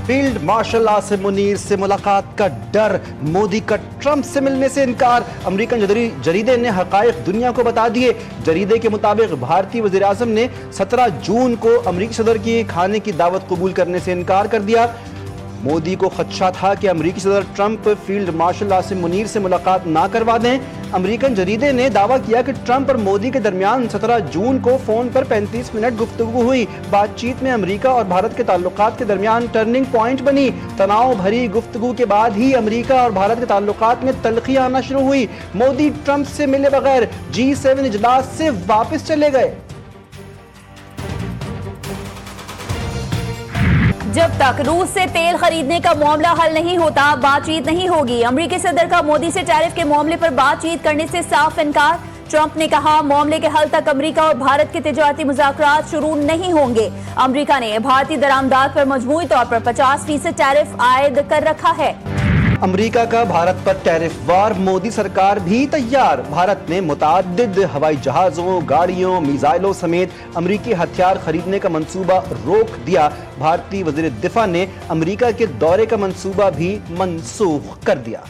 Field marshal Asim Munir से मुलाकात का डर, मोदी का ट्रंप से मिलने से इनकार। अमेरिकन जरीदे ने हकायक दुनिया को बता दिए। जरीदे के मुताबिक भारतीय वज़ीर आज़म ने 17 जून को अमेरिकी सदर की खाने की दावत कबूल करने से इनकार कर दिया। मोदी को खदशा था कि अमेरिकी सदर Trump field marshal Asim Munir से मुलाकात ना करवा दें। अमेरिकन जरीदे ने दावा किया कि ट्रंप और मोदी के दरमियान 17 जून को फोन पर 35 मिनट गुफ्तगू हुई। बातचीत में अमेरिका और भारत के ताल्लुकात के दरमियान टर्निंग पॉइंट बनी। तनाव भरी गुफ्तगू के बाद ही अमेरिका और भारत के ताल्लुकात में तल्खी आना शुरू हुई। मोदी ट्रंप से मिले बगैर G7 इजलास से वापस चले गए। जब तक रूस से तेल खरीदने का मामला हल नहीं होता, बातचीत नहीं होगी। अमेरिकी सदर का मोदी से टैरिफ के मामले पर बातचीत करने से साफ इनकार। ट्रंप ने कहा, मामले के हल तक अमेरिका और भारत के तिजारती मुज़ाकरात शुरू नहीं होंगे। अमेरिका ने भारतीय दरामदात पर मजमूई तौर पर 50% टैरिफ आयद कर रखा है। अमेरिका का भारत पर टैरिफ वार, मोदी सरकार भी तैयार। भारत ने मुतअद्दिद हवाई जहाजों, गाड़ियों, मिसाइलों समेत अमेरिकी हथियार खरीदने का मंसूबा रोक दिया। भारतीय वज़ीर दिफा ने अमेरिका के दौरे का मंसूबा भी मनसूख कर दिया।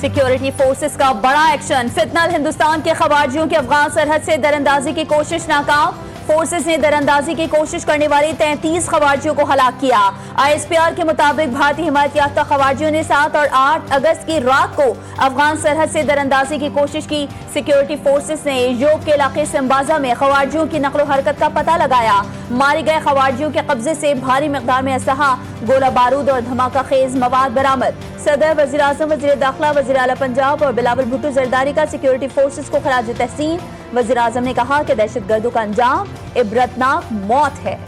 सिक्योरिटी फोर्सेस का बड़ा एक्शन, फितनल हिंदुस्तान के खवारजियों की अफगान सरहद से दरअंदाजी की कोशिश नाकाम। फोर्सेस ने दरअंदाजी की कोशिश करने वाले 33 खवारजियों को हलाक किया। ISPR के मुताबिक भारतीय हिमायत याफ्ता खवारजियों ने 7 और 8 अगस्त की रात को अफगान सरहद से दरअंदाजी की कोशिश की। सिक्योरिटी फोर्सेस ने योब के इलाके सिम्बाजा में खवारजियों की नकलो हरकत का पता लगाया। मारे गए खवारजियों के कब्जे से भारी मिकदार में असलहा, गोला बारूद और धमाका खेज मवाद बरामद। सदर, वज़ीर आज़म, वज़ीर दाखिला, वज़ीर आला पंजाब और बिलावल भुट्टो जरदारी का सिक्योरिटी फोर्सेस को खराज तहसीन। वज़ीर आज़म ने कहा कि दहशतगर्दों का अंजाम इबरतनाक मौत है।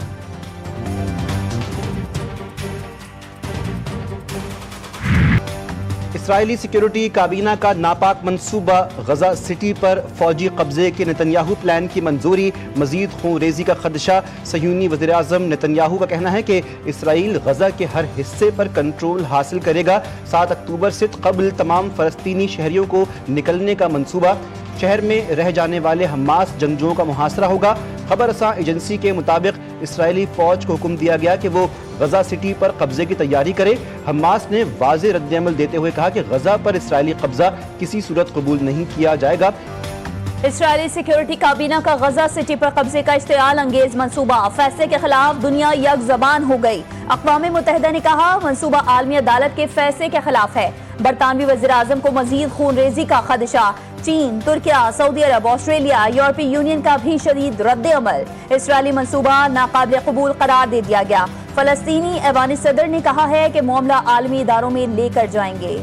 इसराइली सिक्योरिटी काबीना का नापाक मंसूबा, गजा सिटी पर फौजी कब्जे के नेतन्याहू प्लान की मंजूरी, मजीद खून रेजी का खदशा। सयूनी वज़ीर आज़म नेतन्याहू का कहना है कि इसराइल गजा के हर हिस्से पर कंट्रोल हासिल करेगा। 7 अक्टूबर से कबल तमाम फ़लस्तीनी शहरियों को निकलने का मंसूबा। शहर में रह जाने वाले हमास जंगजुओं का मुहासरा होगा। खबर रसां एजेंसी के मुताबिक इसराइली फौज को हुक्म दिया गया कि वो गजा सिटी पर कब्जे की तैयारी करे। हमास ने वाज़ेह रद्द-ए-अमल देते हुए कहा कि गजा पर इसराइली कब्जा किसी सूरत कबूल नहीं किया जाएगा। इसराइली सिक्योरिटी काबीना का गजा सिटी पर कब्जे का इश्तियाल अंगेज मंसूबा, फैसले के खिलाफ दुनिया यक ज़बान हो गई। अक़वाम मुत्तहिदा ने कहा, मंसूबा आलमी अदालत के फैसले के खिलाफ है। बरतानवी वज़ीर आज़म को मजीद खून रेजी का खदशा। चीन, तुर्किया, सऊदी अरब, ऑस्ट्रेलिया, यूरोपीय यूनियन का भी शदीद रद्द अमल। इसराइली मंसूबा नाकाबिल कबूल करार दे दिया गया। फलस्तीनी ऐवानी सदर ने कहा है कि मामला आलमी इदारों में लेकर जाएंगे।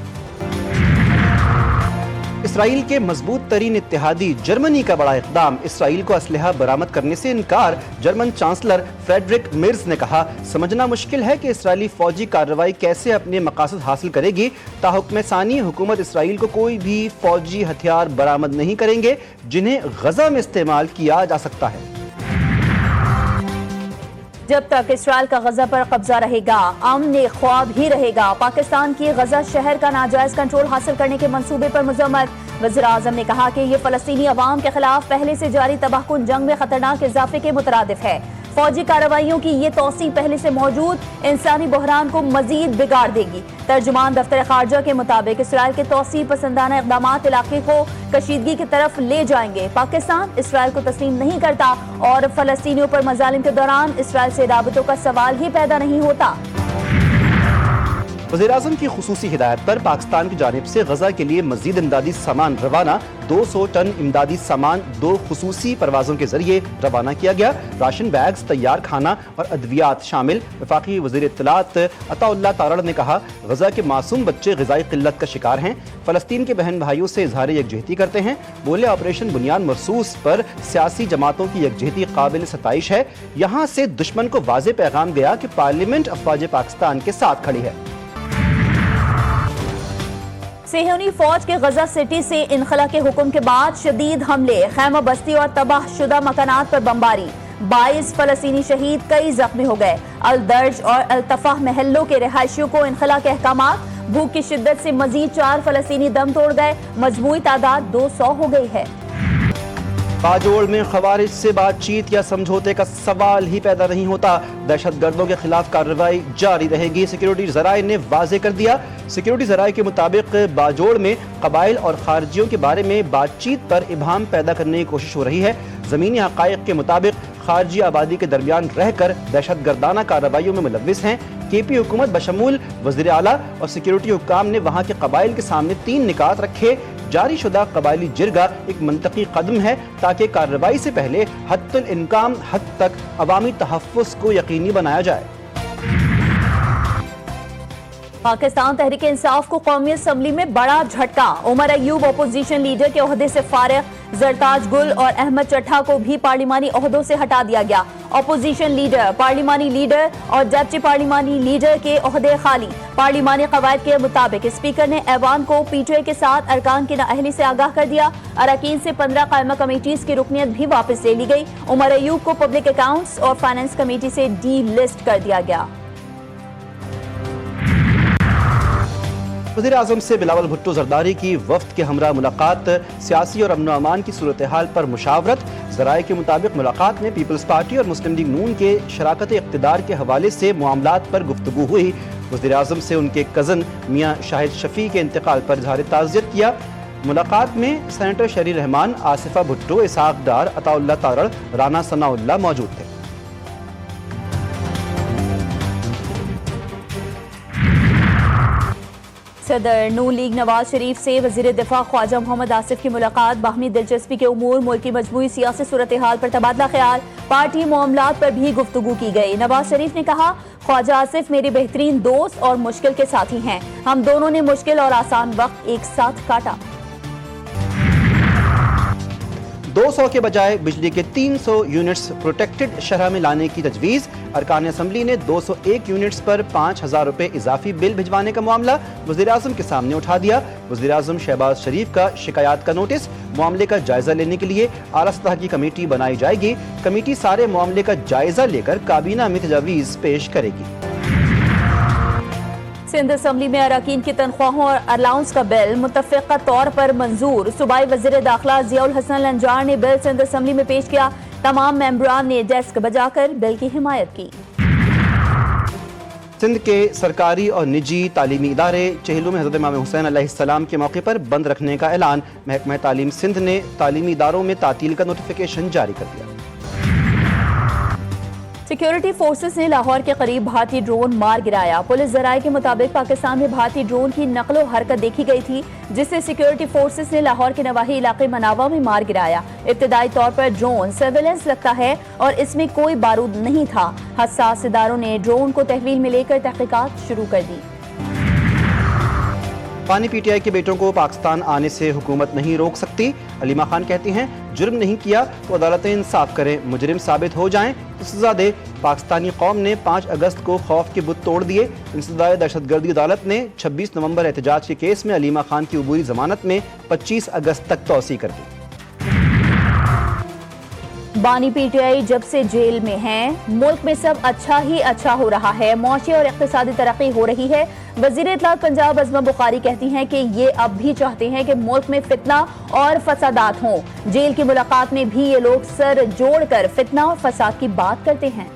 इसराइल के मजबूत तरीन इत्तेहादी जर्मनी का बड़ा इक़दाम, इसराइल को असलहा बरामद करने से इनकार। जर्मन चांसलर फ्रेडरिक मिर्ज ने कहा, समझना मुश्किल है कि इसराइली फौजी कार्रवाई कैसे अपने मकासद हासिल करेगी। ताहुक्म सानी हुकूमत इसराइल को कोई भी फौजी हथियार बरामद नहीं करेंगे जिन्हें गजा में इस्तेमाल किया जा सकता है। जब तक इसराइल का गजा पर कब्जा रहेगा, अमन ख्वाब ही रहेगा। पाकिस्तान की गजा शहर का नाजायज कंट्रोल हासिल करने के मंसूबे पर मजम्मत। वज़ीर आज़म ने कहा कि ये फलस्तीनी अवाम के खिलाफ पहले से जारी तबाहकुन जंग में खतरनाक इजाफे के मुतरादिफ है। फौजी कार्रवाइयों की ये तोसी पहले से मौजूद इंसानी बहरान को मजीद बिगाड़ देगी। तर्जुमान दफ्तर खारजा के मुताबिक इसराइल के तोसी पसंदाना इक़दामात इलाके को कशीदगी की तरफ ले जाएंगे। पाकिस्तान इसराइल को तस्लीम नहीं करता और फलस्तीनियों पर मजालिम के दौरान इसराइल से राबतों का सवाल ही पैदा नहीं होता। वज़ीर आज़म की खुसूसी हिदायत पर पाकिस्तान की जानिब से गजा के लिए मजीद इमदादी सामान रवाना। 200 टन इमदादी सामान 2 खुसूसी परवाज़ों के जरिए रवाना किया गया। राशन बैग्स, तैयार खाना और अद्वियात शामिल। वफाकी वज़ीर इत्तलात अताउल्लाह तारड़ ने कहा, गजा के मासूम बच्चे ग़िज़ाई क़िल्लत का शिकार हैं। फ़लस्तीन के बहन भाइयों से इज़हार यकजहती करते हैं। बोले, ऑपरेशन बुनियाद मरसूस पर सियासी जमातों की यकजहती काबिल सताइश है। यहाँ से दुश्मन को वाज़ेह पैगाम गया कि पार्लियामेंट अफ़वाज पाकिस्तान के साथ खड़ी है। सेहूनी फौज के गजा सिटी से इनखला के हुक्म के बाद शदीद हमले, खैमा बस्ती और तबाह शुदा मकानात पर बमबारी। 22 फलस्तीनी शहीद, कई जख्मी हो गए। अल-दर्ज और अल-तफाह महलों के रिहायशियों को इनखला के अहकामात। भूख की शिद्दत से मजीद 4 फलस्तीनी दम तोड़ गए। मजमूई तादाद 200 हो गई है। बाजोड़ में खवारिज से बातचीत या समझौते का सवाल ही पैदा नहीं होता। दहशत गर्दों के खिलाफ कार्रवाई जारी रहेगी, सिक्योरिटी जराये ने वाजे कर दिया। सिक्योरिटी जराये के मुताबिक बाजोड़ में कबाइल और खारजियों के बारे में बातचीत पर इबाहम पैदा करने की कोशिश हो रही है। ज़मीनी हक़ाइक़ के मुताबिक खारजी आबादी के दरमियान रहकर दहशत गर्दाना कार्रवाइयों में मुलव्विस हैं। केपी हुकूमत बशमूल वज़ीर आला और सिक्योरिटी हुक्काम ने वहाँ के कबाइल के सामने 3 निकात रखे। जारी शुदा कबायली जिरगा एक मंतकी कदम है ताकि कार्रवाई से पहले हद्दुल इम्कान हद तक अवामी तहफ़्फ़ुज़ को यकीनी बनाया जाए। पाकिस्तान तहरीक इंसाफ को कौमी असम्बली में बड़ा झटका। उमर अयूब अपोजिशन लीडर के ओहदे से फारिग, जरताज गुल और अहमद चट्ठा को भी पार्लिमानी ओहदों से हटा दिया गया। अपोजिशन लीडर, पार्लिमानी लीडर और डेप्टी पार्लिमानी लीडर के ओहदे खाली। पार्लिमानी कवायद के मुताबिक स्पीकर ने ऐवान को पीटीआई के साथ अरकान की नाअहली से आगाह कर दिया। अरकान से 15 कायमा कमेटीज की रुकनियत भी वापस ले ली गई। उमर अयूब को पब्लिक अकाउंट्स और फाइनेंस कमेटी से डी लिस्ट कर दिया गया। वज़ीर आज़म से बिलावल भुट्टो जरदारी की वफ्द के हमरा मुलाकात, सियासी और अमन व अमान की सूरत हाल पर मुशावरत। ज़राए के मुताबिक मुलाकात में पीपल्स पार्टी और मुस्लिम लीग नून के शराकत इक़्तिदार के हवाले से मामलात पर गुफ्तगू हुई। वज़ीर आज़म से उनके कज़न मियाँ शाहिद शफ़ी के इंतकाल पर इज़हार ताज़ियत किया। मुलाकात में सेनेटर शरीर रहमान, आसिफा भुट्टो, इसहाक डार, अताउल्लाह तारड़, राना सनाउल्लाह मौजूद थे। सदर नून लीग नवाज शरीफ से वज़ीर दिफा ख्वाजा मोहम्मद आसिफ की मुलाकात। बाहमी दिलचस्पी के उमूर, मुल्क की मजमूई सियासी सूरत हाल पर तबादला ख्याल, पार्टी मामलात पर भी गुफ्तगू की गई। नवाज शरीफ ने कहा, ख्वाजा आसिफ मेरे बेहतरीन दोस्त और मुश्किल के साथी हैं। हम दोनों ने मुश्किल और आसान वक्त एक साथ काटा। 200 के बजाय बिजली के 300 यूनिट्स प्रोटेक्टेड शरह में लाने की तजवीज़। अरकान असम्बली ने 201 यूनिट्स पर 5,000 रुपए इजाफी बिल भिजवाने का मामला वज़ीर आज़म के सामने उठा दिया। वज़ीर आज़म शहबाज शरीफ का शिकायत का नोटिस। मामले का जायजा लेने के लिए आला सतह की कमेटी बनाई जाएगी। कमेटी सारे मामले का जायजा लेकर काबीना में तजावीज़ पेश करेगी। सिंध असम्बली में अरकान की तनख्वाहों और अलाउंस का बिल मुतफ़िक़ा तौर पर मंजूर। सूबाई वज़ीर दाखिला ज़ियाउल हसन लंजार ने बिल सिंध असम्बली में पेश किया। तमाम मेंबरान ने डेस्क बजाकर बिल की हिमायत की। सिंध के सरकारी और निजी तालीमी इदारे चेहलू में हज़रत इमाम हुसैन अलैहिस्सलाम के मौके पर बंद रखने का ऐलान। महकमा तालीम सिंध ने तालीमी इदारों में तातील का नोटिफिकेशन जारी कर दिया। सिक्योरिटी फोर्सेस ने लाहौर के करीब भारतीय ड्रोन मार गिराया। पुलिस जराये के मुताबिक पाकिस्तान में भारतीय ड्रोन की नकलो हरकत देखी गई थी, जिससे सिक्योरिटी फोर्सेस ने लाहौर के नवाही इलाके मनावा में मार गिराया। इब्तिदाई तौर पर ड्रोन सर्वेलेंस लगता है और इसमें कोई बारूद नहीं था। हसास इदारों ने ड्रोन को तहवील में लेकर तहकीकात शुरू कर दी। पानी पीटीआई के बेटों को पाकिस्तान आने से हुकूमत नहीं रोक सकती। अलीमा खान कहती हैं, जुर्म नहीं किया तो अदालतें इंसाफ करें, मुजरिम साबित हो जाएं तो सजा दे। पाकिस्तानी कौम ने 5 अगस्त को खौफ के बुत तोड़ दिए। इंसदाद दहशतगर्दी अदालत ने 26 नवंबर एहतजाज के केस में अलीमा खान की अबूरी जमानत में 25 अगस्त तक तौसी कर दी। बानी पीटीआई जब से जेल में हैं, मुल्क में सब अच्छा ही अच्छा हो रहा है, मौशी और इक़्तिसादी तरक्की हो रही है। वज़ीर इत्तलात पंजाब अज़मा बुखारी कहती हैं कि ये अब भी चाहते हैं कि मुल्क में फितना और फसादात हों। जेल की मुलाकात में भी ये लोग सर जोड़कर फितना और फसाद की बात करते हैं।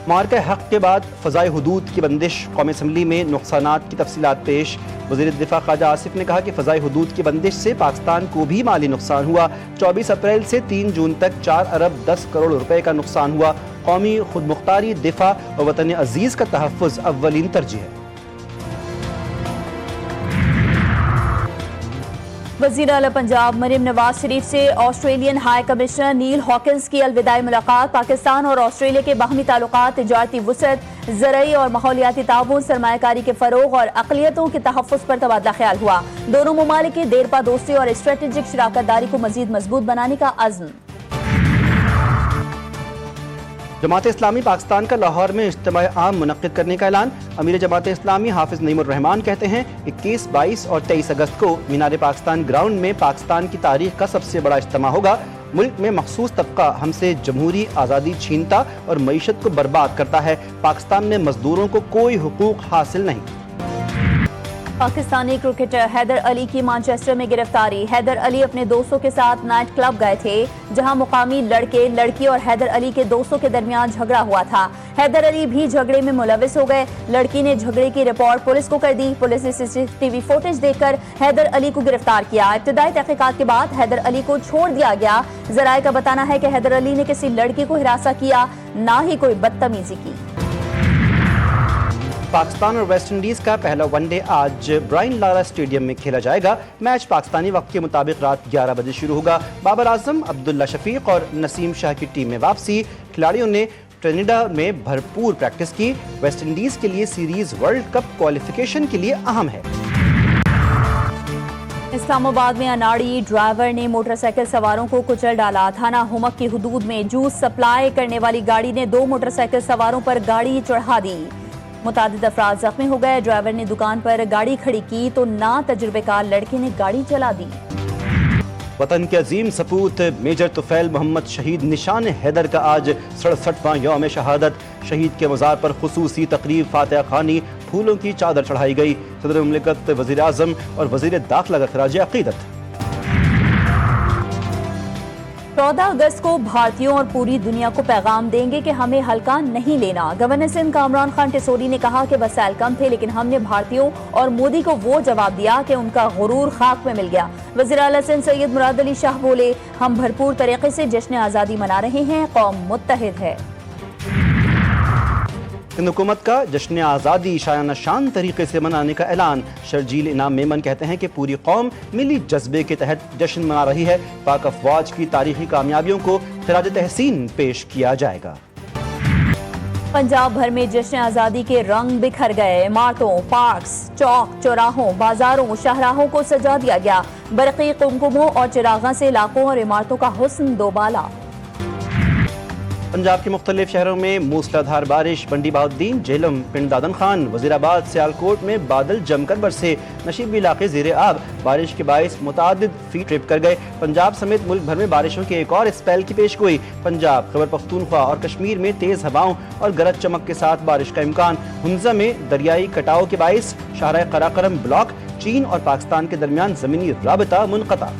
मार्का हक के बाद फ़ज़ाए हुदूद की बंदिश, कौमी असम्बली में नुक़सानात की तफसीलात पेश। वज़ीर दिफा ख्वाजा आसिफ ने कहा कि फ़ज़ाए हुदूद की बंदिश से पाकिस्तान को भी माली नुकसान हुआ। 24 अप्रैल से 3 जून तक 4 अरब 10 करोड़ रुपए का नुकसान हुआ। कौमी खुदमुख्तारी, दिफा और वतन अजीज़ का तहफ़्फ़ुज़ अव्वलीन तरजीह है। वज़ीर आला पंजाब मरीम नवाज शरीफ से ऑस्ट्रेलियन हाई कमिश्नर नील हॉकिंस की अलविदाई मुलाकात। पाकिस्तान और ऑस्ट्रेलिया के बाहमी ताल्लुकात, तिजारती वुसअत, ज़रई और माहौलियाती ताउन, सरमायाकारी के फ़रोग़ और अक़लियतों के तहफ़्फ़ुज़ पर तबादला ख्याल हुआ। दोनों ममालिक की देरपा दोस्ती और स्ट्रेटेजिक शराकत दारी को मज़ीद मजबूत बनाने का अज़्म। जमात इस्लामी पाकिस्तान का लाहौर में इज्तिमा आम मुनक़्क़िद करने का ऐलान। अमीर जमात इस्लामी हाफिज़ नईमुर रहमान कहते हैं, 21, 22 और 23 अगस्त को मीनार पाकिस्तान ग्राउंड में पाकिस्तान की तारीख का सबसे बड़ा इज्तिमा होगा। मुल्क में मखसूस तबका हमसे जमहूरी आज़ादी छीनता और मईशत को बर्बाद करता है। पाकिस्तान में मजदूरों को कोई हुकूक हासिल नहीं। पाकिस्तानी क्रिकेटर हैदर अली की मैनचेस्टर में गिरफ्तारी। हैदर अली अपने दोस्तों के साथ नाइट क्लब गए थे, जहां मुकामी लड़के, लड़की और हैदर अली के दोस्तों के दरमियान झगड़ा हुआ था। हैदर अली भी झगड़े में मुलविस हो गए। लड़की ने झगड़े की रिपोर्ट पुलिस को कर दी। पुलिस ने सीसीटीवी फुटेज देखकर हैदर अली को गिरफ्तार किया। इब्तदाई तहकीकात के बाद हैदर अली को छोड़ दिया गया। जराये का बताना है कि हैदर अली ने किसी लड़की को हिरासा किया, ना ही कोई बदतमीजी की। पाकिस्तान और वेस्ट इंडीज का पहला वनडे आज ब्रायन लारा स्टेडियम में खेला जाएगा। मैच पाकिस्तानी वक्त के मुताबिक रात 11 बजे शुरू होगा। बाबर आजम, अब्दुल्ला शफीक और नसीम शाह की टीम में वापसी। खिलाड़ियों ने ट्रिनिडाद में भरपूर प्रैक्टिस की। वेस्ट इंडीज के लिए सीरीज वर्ल्ड कप क्वालिफिकेशन के लिए अहम है। इस्लामाबाद में अनाड़ी ड्राइवर ने मोटरसाइकिल सवारों को कुचल डाला। थाना हुमक की हुदूद में जूस सप्लाई करने वाली गाड़ी ने 2 मोटरसाइकिल सवारों पर गाड़ी चढ़ा दी। मुतादिद अफराद जख्मी हो गए। ड्राइवर ने दुकान पर गाड़ी खड़ी की तो ना तजुर्बेकार लड़के ने गाड़ी चला दी। वतन के अजीम सपूत मेजर तुफैल मोहम्मद शहीद निशान हैदर का आज 67वां यौम शहादत। शहीद के मज़ार पर खुसूसी तकरीब, फातिहा खानी, फूलों की चादर चढ़ाई गई। सदर मुमलिकत, वज़ीर आज़म और वज़ीर दाखिला का खराज अक़ीदत। 14 अगस्त को भारतीयों और पूरी दुनिया को पैगाम देंगे कि हमें हल्का नहीं लेना। गवर्नर सिंध कामरान खान टिसोरी ने कहा कि वसाइल कम थे, लेकिन हमने भारतीयों और मोदी को वो जवाब दिया कि उनका गुरूर खाक में मिल गया। वज़ीर आला सिंध सैयद मुराद अली शाह बोले, हम भरपूर तरीके से जश्न आज़ादी मना रहे हैं, कौम मुत्तहिद है। हिंद हुकूमत का जश्न आज़ादी शायाना शान तरीके से मनाने का ऐलान। शर्जील इनाम मेमन कहते हैं कि पूरी कौम मिली जज्बे के तहत जश्न मना रही है। पाक अफवाज की तारीखी कामयाबियों को खिराज तहसीन पेश किया जाएगा। पंजाब भर में जश्न आज़ादी के रंग बिखर गए। इमारतों, पार्क्स, चौक चौराहों, बाजारों, शाहराहों को सजा दिया गया। बरक़ी कुमकुमों और चिरागों से इलाकों और इमारतों का हुस्न दोबाला। पंजाब के मुख्तलिफ शहरों में मूसलाधार बारिश। मंडी बहाउद्दीन, झेलम, पिंड दादन खान, वजीराबाद, सियालकोट में बादल जमकर बरसे। नशीबी इलाके ज़ेरे आब। बारिश के बायस मुतादिद फीट ट्रिप कर गए। पंजाब समेत मुल्क भर में बारिशों के एक और स्पेल की पेश गोई। पंजाब, खैबर पख्तूनख्वा और कश्मीर में तेज़ हवाओं और गरज चमक के साथ बारिश का इम्कान। हुंजा में दरियाई कटाव के बायस शाहराह कराकरम ब्लॉक चीन और पाकिस्तान के दरमियान ज़मीनी राबता मुनक़ता।